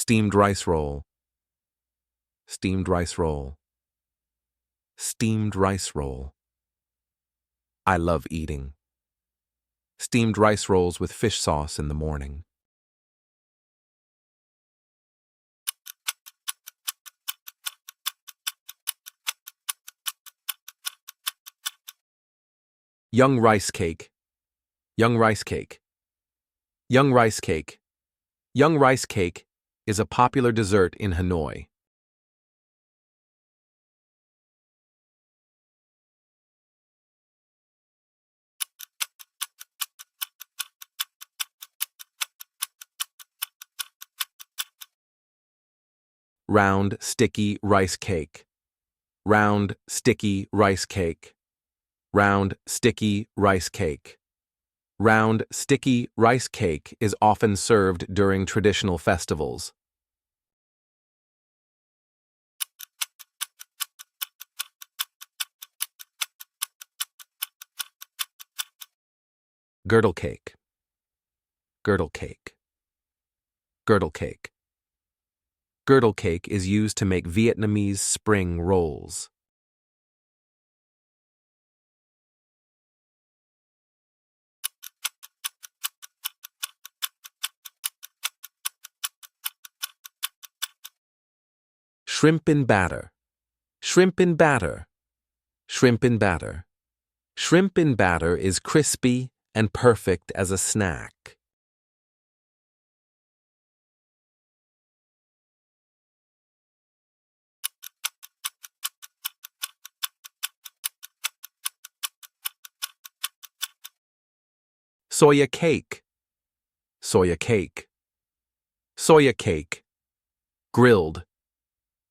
Steamed rice roll. Steamed rice roll. Steamed rice roll. I love eating. Steamed rice rolls with fish sauce in the morning. Young rice cake. Young rice cake. Young rice cake. Young rice cake is a popular dessert in Hanoi. Round, sticky rice cake. Round, sticky rice cake. Round, sticky rice cake. Round, sticky rice cake is often served during traditional festivals. Girdle cake. Girdle cake. Girdle cake. Girdle cake is used to make Vietnamese spring rolls. Shrimp in batter. Shrimp in batter. Shrimp in batter. Shrimp in batter is crispy and perfect as a snack. Soya cake. Soya cake. Soya cake. Grilled.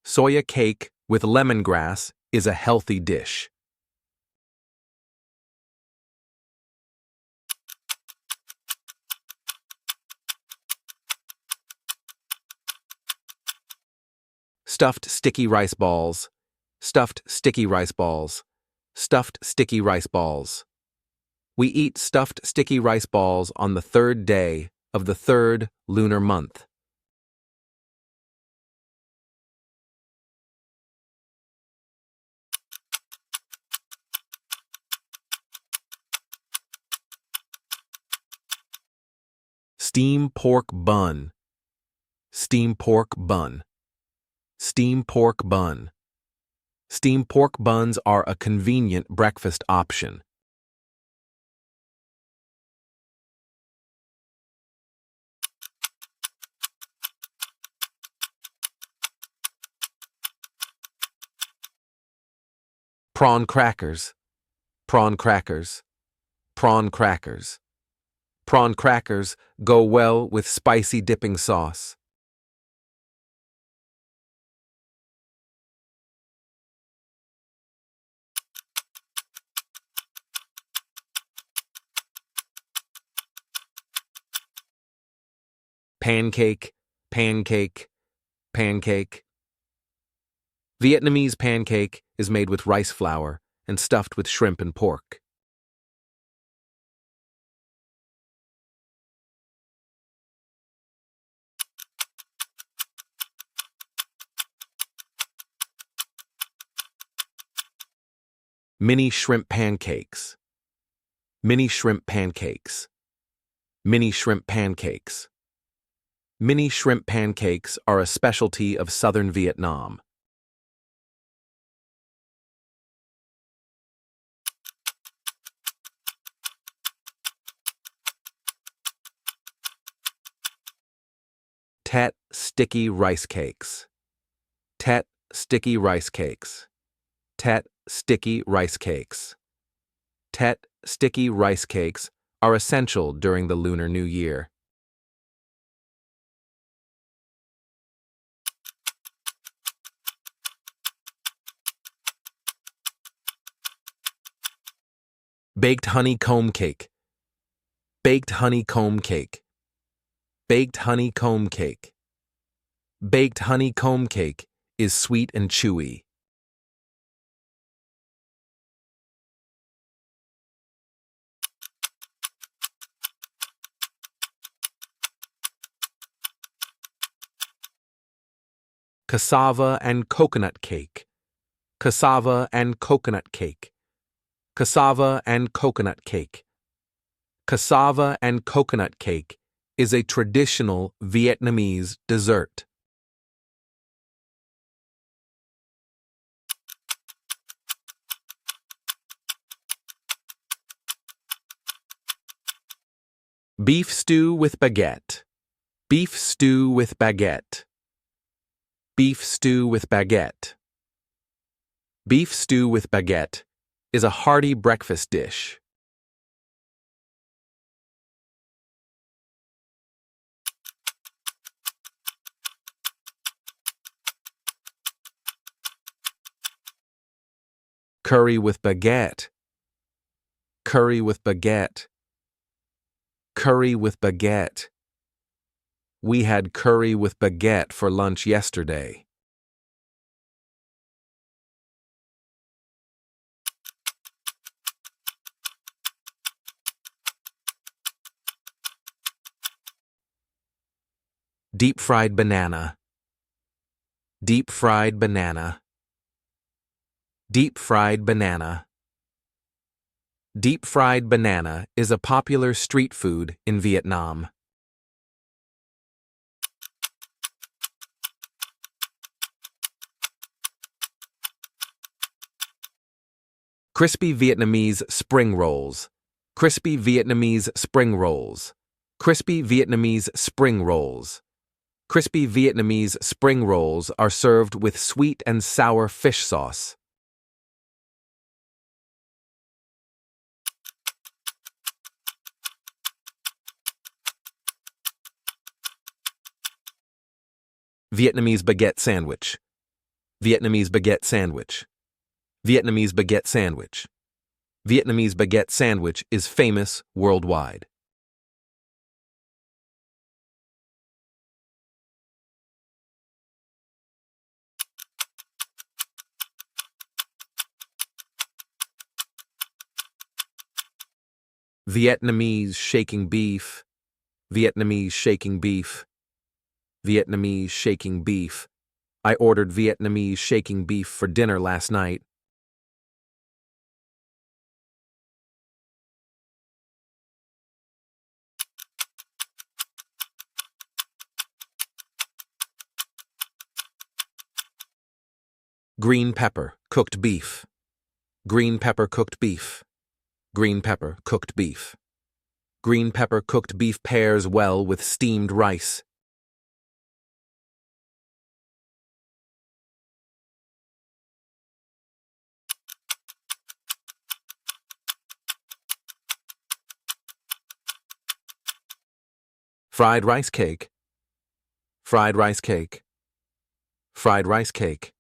Soya cake with lemongrass is a healthy dish. Stuffed sticky rice balls. Stuffed sticky rice balls. Stuffed sticky rice balls. We eat stuffed sticky rice balls on the third day of the third lunar month. Steam pork bun. Steam pork bun. Steam pork bun. Steam pork buns are a convenient breakfast option. Prawn crackers. Prawn crackers. Prawn crackers. Prawn crackers go well with spicy dipping sauce. Pancake, pancake, pancake. Vietnamese pancake is made with rice flour and stuffed with shrimp and pork. Mini shrimp pancakes. Mini shrimp pancakes. Mini shrimp pancakes. Mini shrimp pancakes are a specialty of southern Vietnam. Tet sticky rice cakes. Tet sticky rice cakes. Tet sticky rice cakes. Tet sticky rice cakes are essential during the Lunar New Year. Baked honeycomb cake. Baked honeycomb cake. Baked honeycomb cake. Baked honeycomb cake is sweet and chewy. cassava and coconut cake, cassava and coconut cake, cassava and coconut cake. Cassava and coconut cake is a traditional Vietnamese dessert. Beef stew with baguette. Beef stew with baguette. Beef stew with baguette. Beef stew with baguette is a hearty breakfast dish. Curry with baguette. Curry with baguette. Curry with baguette. We had curry with baguette for lunch yesterday. Deep fried banana. Deep fried banana. Deep fried banana. Deep fried banana is a popular street food in Vietnam. Crispy Vietnamese spring rolls. Crispy Vietnamese spring rolls. Crispy Vietnamese spring rolls. Crispy Vietnamese spring rolls are served with sweet and sour fish sauce. Vietnamese baguette sandwich. Vietnamese baguette sandwich. Vietnamese baguette sandwich. Vietnamese baguette sandwich is famous worldwide. Vietnamese shaking beef. Vietnamese shaking beef. Vietnamese shaking beef. I ordered Vietnamese shaking beef for dinner last night. Green pepper, cooked beef. Green pepper cooked beef. Green pepper cooked beef. Green pepper cooked beef pairs well with steamed rice. Fried rice cake. Fried rice cake. Fried rice cake.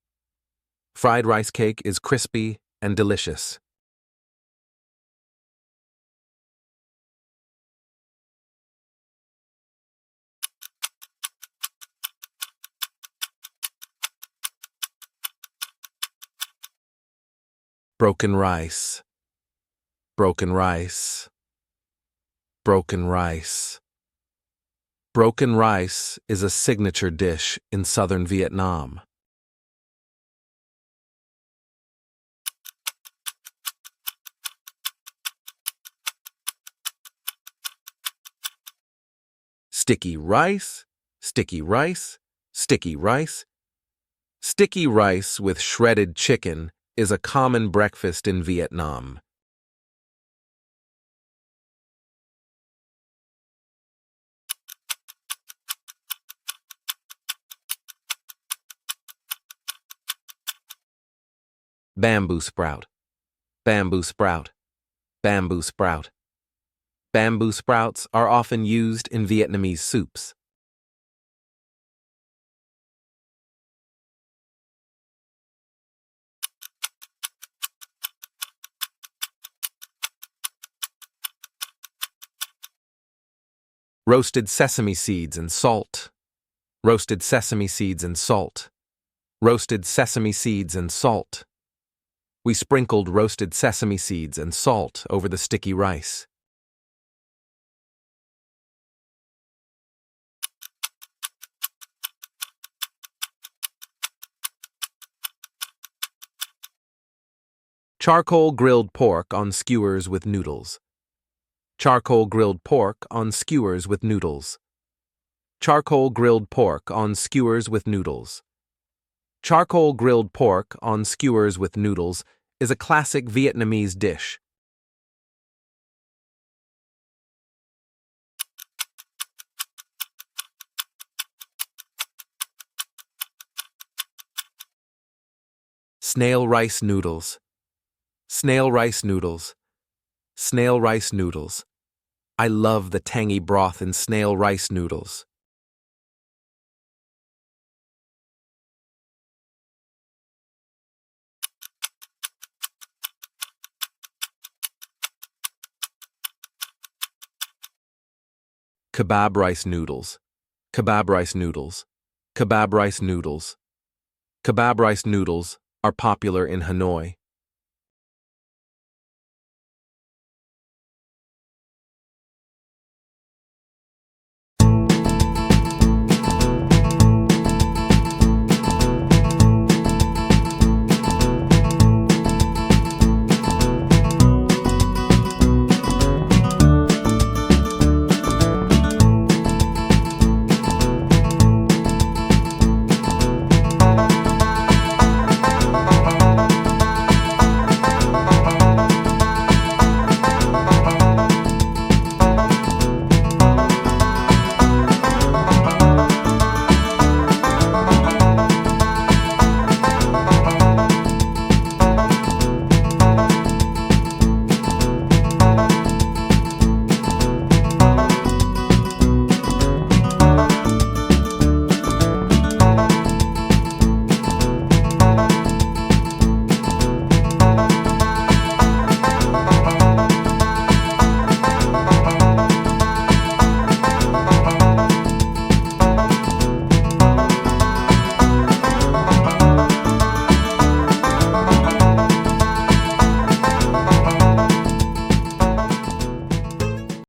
Fried rice cake is crispy and delicious. Broken rice. Broken rice. Broken rice. Broken rice is a signature dish in southern Vietnam. Sticky rice, sticky rice, sticky rice. Sticky rice with shredded chicken is a common breakfast in Vietnam. Bamboo sprout. Bamboo sprout. Bamboo sprout. Bamboo sprouts are often used in Vietnamese soups. Roasted sesame seeds and salt. Roasted sesame seeds and salt. Roasted sesame seeds and salt. We sprinkled roasted sesame seeds and salt over the sticky rice. Charcoal grilled pork on skewers with noodles. Charcoal grilled pork on skewers with noodles. Charcoal grilled pork on skewers with noodles. Charcoal grilled pork on skewers with noodles is a classic Vietnamese dish. Snail rice noodles. Snail rice noodles. Snail rice noodles. I love the tangy broth in snail rice noodles. Kebab rice noodles. Kebab rice noodles. Kebab rice noodles. Kebab rice noodles are popular in Hanoi.